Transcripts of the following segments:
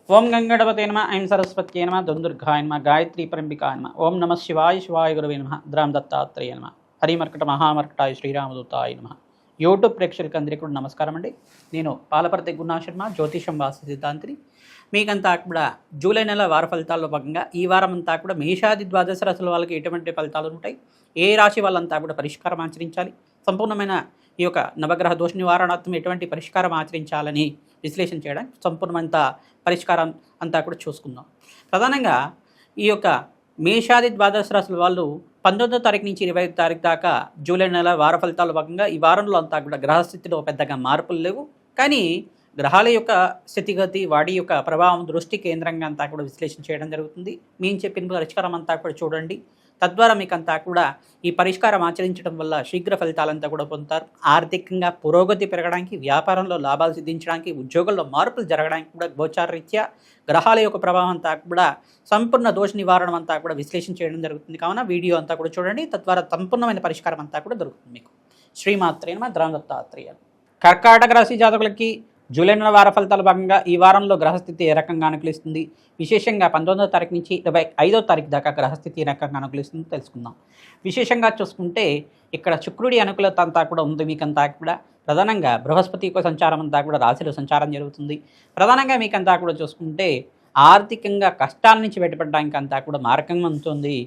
ఓం గంగణపతే నమ ఐం సరస్వత్యే నమ దుందుర్గాయ నమ గాయత్రీ పరంబికాయ నమ ఓం నమ శివాయ శివాయ గురవే నమ ద్రాం దత్తాత్రేయ నమ హరిమర్కట మహామర్కటాయ శ్రీరామదూతాయ నమ. యూట్యూబ్ ప్రేక్షకులకు అందరికీ కూడా నమస్కారం అండి. నేను పాలపర్తి గురునాథ శర్మ, జ్యోతిషం వాస్తు సిద్ధాంతిని. మీకంతా కూడా జూలై నెల వార ఫలితాల్లో భాగంగా ఈ వారం అంతా కూడా మేషాది ద్వాదశ రాశుల వాళ్ళకి ఎటువంటి ఫలితాలు ఉంటాయి, ఏ రాశి వాళ్ళంతా కూడా పరిష్కారం ఆచరించాలి, సంపూర్ణమైన ఈ యొక్క నవగ్రహ దోష నివారణార్థం ఎటువంటి పరిష్కారం ఆచరించాలని విశ్లేషణ చేయడానికి సంపూర్ణమైన పరిష్కారం అంతా కూడా చూసుకుందాం. ప్రధానంగా ఈ యొక్క మేషాది ద్వాదశ రాశుల వాళ్ళు 19వ తారీఖు నుంచి 25వ తారీఖు దాకా జూలై నెల వార ఫలితాల భాగంగా ఈ వారంలో అంతా కూడా గ్రహస్థితిలో పెద్దగా మార్పులు లేవు. కానీ గ్రహాల యొక్క స్థితిగతి, వాటి యొక్క ప్రభావం దృష్టి కేంద్రంగా అంతా కూడా విశ్లేషణ చేయడం జరుగుతుంది. మేము చెప్పిన పరిష్కారం అంతా కూడా చూడండి. తద్వారా మీకు అంతా కూడా ఈ పరిష్కారం ఆచరించడం వల్ల శీఘ్ర ఫలితాలంతా కూడా పొందుతారు. ఆర్థికంగా పురోగతి పెరగడానికి, వ్యాపారంలో లాభాలు సిద్ధించడానికి, ఉద్యోగంలో మార్పులు జరగడానికి కూడా గోచారరీత్యా గ్రహాల యొక్క ప్రభావం అంతా కూడా సంపూర్ణ దోష నివారణ అంతా కూడా విశ్లేషణ చేయడం జరుగుతుంది. కావున వీడియో అంతా కూడా చూడండి. తద్వారా సంపూర్ణమైన పరిష్కారం అంతా కూడా దొరుకుతుంది మీకు. శ్రీమాత్రేయ నమః. ద్రాం దత్తాత్రేయ. కర్కాటక రాశి జాతకులకి జూలై నెల వార ఫలితాల భాగంగా ఈ వారంలో గ్రహస్థితి ఏ రకంగా అనుకూలిస్తుంది, విశేషంగా 19వ తారీఖు నుంచి 25వ తారీఖు దాకా గ్రహస్థితి ఏ రకంగా అనుకూలిస్తుందో తెలుసుకుందాం. విశేషంగా చూసుకుంటే ఇక్కడ శుక్రుడి అనుకూలత అంతా కూడా ఉంది. మీకంతా కూడా ప్రధానంగా బృహస్పతి యొక్క సంచారం అంతా కూడా రాశిలో సంచారం జరుగుతుంది. ప్రధానంగా మీకంతా కూడా చూసుకుంటే ఆర్థికంగా కష్టాల నుంచి బయటపడడానికి అంతా కూడా మార్గంగా ఉంటుంది.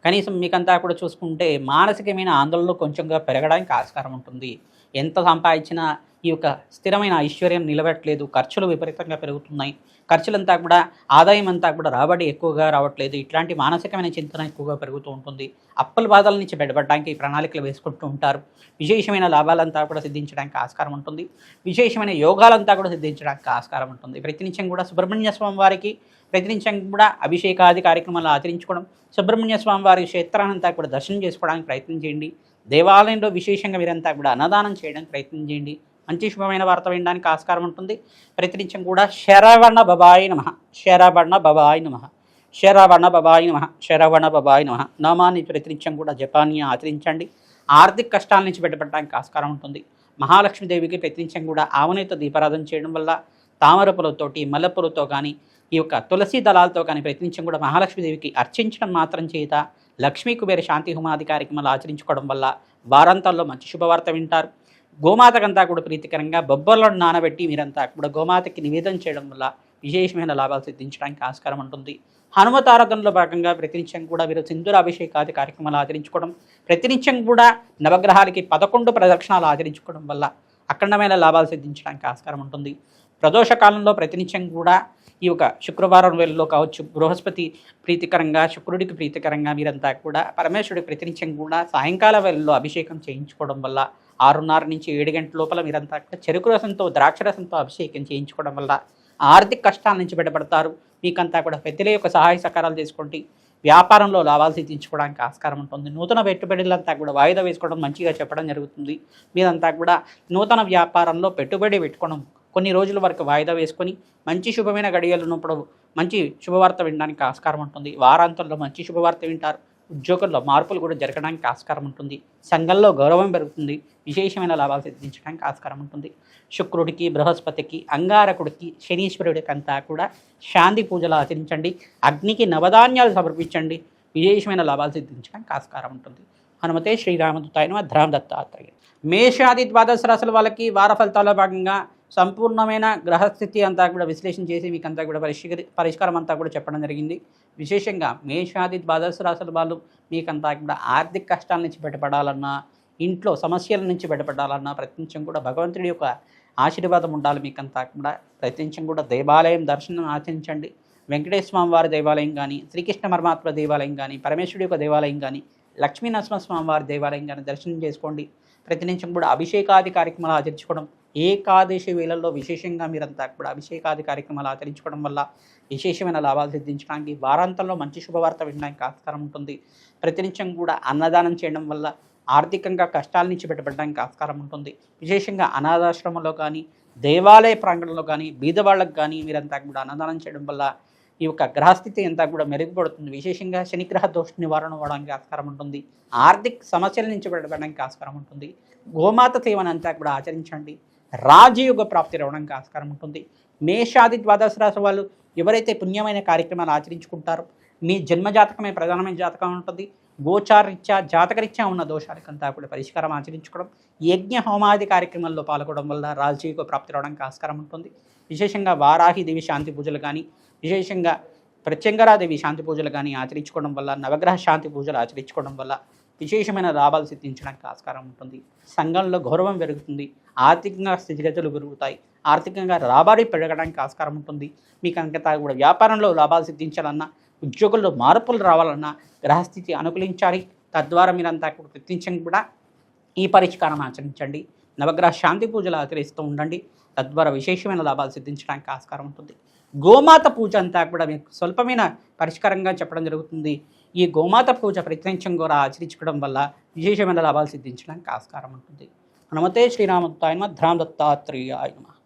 కనీసం మీకంతా కూడా చూసుకుంటే మానసికమైన ఆందోళనలు కొంచెంగా పెరగడానికి ఆస్కారం ఉంటుంది. ఎంత సంపాదించినా ఈ యొక్క స్థిరమైన ఐశ్వర్యం నిలబెట్టలేదు, ఖర్చులు విపరీతంగా పెరుగుతున్నాయి, ఖర్చులంతా కూడా ఆదాయం అంతా కూడా రాబడి ఎక్కువగా రావట్లేదు, ఇట్లాంటి మానసికమైన చింతన ఎక్కువగా పెరుగుతూ ఉంటుంది. అప్పుల బాధల నుంచి బయటపడడానికి ప్రణాళికలు వేసుకుంటూ ఉంటారు. విశేషమైన లాభాలంతా కూడా సిద్ధించడానికి ఆస్కారం ఉంటుంది. విశేషమైన యోగాలంతా కూడా సిద్ధించడానికి ఆస్కారం ఉంటుంది. ప్రతినిత్యం కూడా సుబ్రహ్మణ్య స్వామి వారికి ప్రతినిత్యం కూడా అభిషేకాది కార్యక్రమాలు ఆచరించుకోవడం, సుబ్రహ్మణ్య స్వామి వారి క్షేత్రానంతా కూడా దర్శనం చేసుకోవడానికి ప్రయత్నం చేయండి. దేవాలయంలో విశేషంగా మీరంతా కూడా అన్నదానం చేయడానికి ప్రయత్నం చేయండి. మంచి శుభమైన వార్త వినడానికి ఆస్కారం ఉంటుంది. ప్రతినిత్యం కూడా శరవణ బబాయి నమః, శరవణ బబాయి నమః, శరవణ బబాయి నమః, శరవణ బబాయి నమః నామాన్ని ప్రతినిత్యం కూడా జపాన్ని ఆచరించండి. ఆర్థిక కష్టాల నుంచి బయటపడడానికి ఆస్కారం ఉంటుంది. మహాలక్ష్మీదేవికి ప్రతినిత్యం కూడా ఆవునేతో దీపారాధన చేయడం వల్ల తామర పూలతోటి, మల్లెపూలతో కానీ, ఈ యొక్క తులసి దళాలతో కానీ ప్రతినిత్యం కూడా మహాలక్ష్మీదేవికి అర్చించడం మాత్రం చేత లక్ష్మీ కుబేర శాంతి హోమాది కార్యక్రమాలు ఆచరించుకోవడం వల్ల వారాంతాల్లో మంచి శుభవార్త వింటారు. గోమాతకంతా కూడా ప్రీతికరంగా బొబ్బర్లను నానబెట్టి మీరంతా కూడా గోమాతకి నివేదన చేయడం వల్ల విశేషమైన లాభాలు సిద్ధించడానికి ఆస్కారం ఉంటుంది. హనుమతారాధనలో భాగంగా ప్రతినిత్యం కూడా మీరు సింధూర అభిషేకాది కార్యక్రమాలు ఆచరించుకోవడం, ప్రతినిత్యం కూడా నవగ్రహాలకి 11 ప్రదక్షిణాలు ఆచరించుకోవడం వల్ల అఖండమైన లాభాలు సిద్ధించడానికి ఆస్కారం ఉంటుంది. ప్రదోష కాలంలో ప్రతినిత్యం కూడా ఈ యొక్క శుక్రవారం వేళలో కావచ్చు, బృహస్పతి ప్రీతికరంగా, శుక్రుడికి ప్రీతికరంగా మీరంతా కూడా పరమేశ్వరుడికి ప్రతినిత్యం కూడా సాయంకాల వేళల్లో అభిషేకం చేయించుకోవడం వల్ల 6:30 నుంచి 7 గంటల లోపల మీరంతా కూడా చెరుకు రసంతో, ద్రాక్ష రసంతో అభిషేకం చేయించుకోవడం వల్ల ఆర్థిక కష్టాల నుంచి బయటపడతారు. మీకంతా కూడా పెద్దల యొక్క సహాయ సహకారాలు చేసుకోండి. వ్యాపారంలో లాభాలు సిద్ధించుకోవడానికి ఆస్కారం ఉంటుంది. నూతన పెట్టుబడులంతా కూడా వాయిదా వేసుకోవడం మంచిగా చెప్పడం జరుగుతుంది. మీరంతా కూడా నూతన వ్యాపారంలో పెట్టుబడి పెట్టుకోవడం కొన్ని రోజుల వరకు వాయిదా వేసుకొని మంచి శుభమైన గడియలు ఉన్నప్పుడు మంచి శుభవార్త వినడానికి ఆస్కారం ఉంటుంది. వారాంతంలో మంచి శుభవార్త వింటారు. ఉద్యోగంలో మార్పులు కూడా జరగడానికి ఆస్కారం ఉంటుంది. సంఘంలో గౌరవం పెరుగుతుంది. విశేషమైన లాభాలు సిద్ధించడానికి ఆస్కారం ఉంటుంది. శుక్రుడికి, బృహస్పతికి, అంగారకుడికి, శనీశ్వరుడికి అంతా కూడా శాంతి పూజలు ఆచరించండి. అగ్నికి నవధాన్యాలు సమర్పించండి. విశేషమైన లాభాలు సిద్ధించడానికి ఆస్కారం ఉంటుంది. హనుమతే శ్రీరామదూతాయ నమః. ద్రాం దత్తాత్రేయ. మేషాది ద్వాదశ రాశుల వాళ్ళకి వార ఫలితాల్లో భాగంగా సంపూర్ణమైన గ్రహస్థితి అంతా కూడా విశ్లేషణ చేసి మీకు అంతా కూడా పరిష్కారం అంతా కూడా చెప్పడం జరిగింది. విశేషంగా మేషాది ద్వాదశ రాశుల వాళ్ళు మీకంతా కూడా ఆర్థిక కష్టాల నుంచి బయటపడాలన్నా, ఇంట్లో సమస్యల నుంచి బయటపడాలన్నా ప్రతినిత్యం కూడా భగవంతుడి యొక్క ఆశీర్వాదం ఉండాలి. మీకంతా కూడా ప్రతినిత్యం కూడా దేవాలయం దర్శనం ఆచరించండి. వెంకటేశ్వర స్వామి వారి దేవాలయం కానీ, శ్రీకృష్ణ పరమాత్మ దేవాలయం కానీ, పరమేశ్వరుడి యొక్క దేవాలయం కానీ, లక్ష్మీ నరసింహస్వామి వారి దేవాలయం కానీ దర్శనం చేసుకోండి. ప్రతినిత్యం కూడా అభిషేకాది కార్యక్రమాలు ఆచరించుకోవడం, ఏకాదశి వేళల్లో విశేషంగా మీరంతా కూడా అభిషేకాది కార్యక్రమాలు ఆచరించుకోవడం వల్ల విశేషమైన లాభాలు సిద్ధించడానికి, వారాంతంలో మంచి శుభవార్త వినడానికి ఆస్కారం ఉంటుంది. ప్రతినిత్యం కూడా అన్నదానం చేయడం వల్ల ఆర్థికంగా కష్టాల నుంచి బయటపడడానికి ఆస్కారం ఉంటుంది. విశేషంగా అనాథాశ్రమంలో కానీ, దేవాలయ ప్రాంగణంలో కానీ, బీదవాళ్ళకు కానీ మీరంతా కూడా అన్నదానం చేయడం వల్ల ఈ యొక్క గ్రహస్థితి అంతా కూడా మెరుగుపడుతుంది. విశేషంగా శనిగ్రహ దోష నివారణ అవ్వడానికి ఆస్కారం ఉంటుంది. ఆర్థిక సమస్యల నుంచి బయటపడడానికి ఆస్కారం ఉంటుంది. గోమాత సేవను అంతా కూడా ఆచరించండి. రాజయోగ ప్రాప్తి రావడానికి ఆస్కారం ఉంటుంది. మేషాది ద్వాదశ రాశి వాళ్ళు ఎవరైతే పుణ్యమైన కార్యక్రమాలు ఆచరించుకుంటారో మీ జన్మజాతకమే ప్రధానమైన జాతకం ఉంటుంది. గోచారరీత్యా జాతకరీత్యా ఉన్న దోషాలకంతా కూడా పరిష్కారం ఆచరించుకోవడం, యజ్ఞ హోమాది కార్యక్రమాల్లో పాల్గొనడం వల్ల రాజకీయ ప్రాప్తి రావడానికి ఆస్కారం ఉంటుంది. విశేషంగా వారాహిదేవి శాంతి పూజలు కానీ, విశేషంగా ప్రత్యంగరాదేవి శాంతి పూజలు కానీ ఆచరించుకోవడం వల్ల, నవగ్రహ శాంతి పూజలు ఆచరించుకోవడం వల్ల విశేషమైన లాభాలు సిద్ధించడానికి ఆస్కారం ఉంటుంది. సంఘంలో గౌరవం పెరుగుతుంది, ఆర్థికంగా స్థితిగతులు పెరుగుతాయి, ఆర్థికంగా రాబడి పెరగడానికి ఆస్కారం ఉంటుంది. మీకు అంతా కూడా వ్యాపారంలో లాభాలు సిద్ధించాలన్నా, ఉద్యోగుల్లో మార్పులు రావాలన్నా గ్రహస్థితి అనుకూలించాలి. తద్వారా మీరంతా కూడా ప్రత్యేకంగా కూడా ఈ పరిష్కారం ఆచరించండి. నవగ్రహ శాంతి పూజలు ఆచరిస్తూ ఉండండి. తద్వారా విశేషమైన లాభాలు సిద్ధించడానికి ఆస్కారం ఉంటుంది. గోమాత పూజ అంతా కూడా మీకు స్వల్పమైన పరిష్కారంగా చెప్పడం జరుగుతుంది. ఈ గోమాత పూజ ప్రత్యేకంగా కూడా ఆచరించుకోవడం వల్ల విశేషమైన లాభాలు సిద్ధించడానికి ఆస్కారం ఉంటుంది. నమస్తే శ్రీరామదత్తాయ నమః, ధ్రామ దత్తాత్రేయాయ నమః.